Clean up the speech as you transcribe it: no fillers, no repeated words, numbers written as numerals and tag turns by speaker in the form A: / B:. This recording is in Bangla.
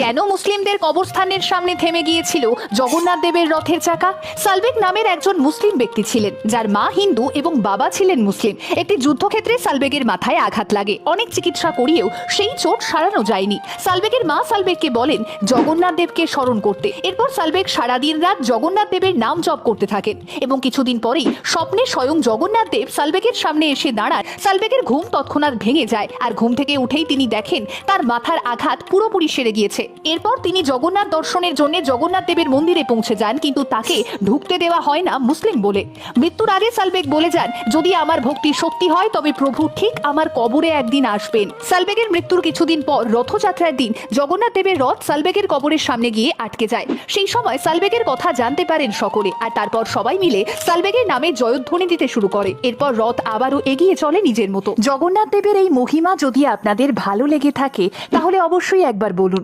A: কেন মুসলিমদের কবরস্থানের সামনে থেমে গিয়েছিল জগন্নাথ দেবের রথের চাকা? সালবেগ নামের একজন মুসলিম ব্যক্তি ছিলেন, যার মা হিন্দু এবং বাবা ছিলেন মুসলিম। একটি যুদ্ধক্ষেত্রে সালবেগের মাথায় আঘাত লাগে। অনেক চিকিৎসা করিয়েও সেই চোট সারানো যায়নি। সালবেগের মা সালবেগকে বলেন জগন্নাথ দেবকে স্মরণ করতে। এরপর সালবেগ সারাদিন রাত জগন্নাথ দেবের নাম জপ করতে থাকেন এবং কিছুদিন পরেই স্বপ্নে স্বয়ং জগন্নাথ দেব সালবেগের সামনে এসে দাঁড়ান। সালবেগের ঘুম তৎক্ষণাৎ ভেঙে যায়, আর ঘুম থেকে উঠেই তিনি দেখেন তার মাথার আঘাত পুরোপুরি সেরে গিয়েছে। এরপর তিনি জগন্নাথ দর্শনের জন্য জগন্নাথ দেবের মন্দিরে পৌঁছে যান, কিন্তু তাকে ঢুকতে দেওয়া হয় না মুসলিম বলে। মৃত্যুর আগে সালবেগ বলে যান, যদি আমার ভক্তি সত্যি হয় তবে প্রভু ঠিক আমার কবরে একদিন আসবেন। সালবেগের মৃত্যুর কিছুদিন পর রথযাত্রার দিন জগন্নাথ দেবের রথ সালবেগের কবরের সামনে গিয়ে আটকে যায়। সেই সময় সালবেগের কথা জানতে পারেন সকলে, আর তারপর সবাই মিলে সালবেগের নামে জয়ধ্বনি দিতে শুরু করে। এরপর রথ আবারও এগিয়ে চলে নিজের মতো। জগন্নাথ দেবের এই মহিমা যদি আপনাদের ভালো লেগে থাকে তাহলে অবশ্যই একবার বলুন।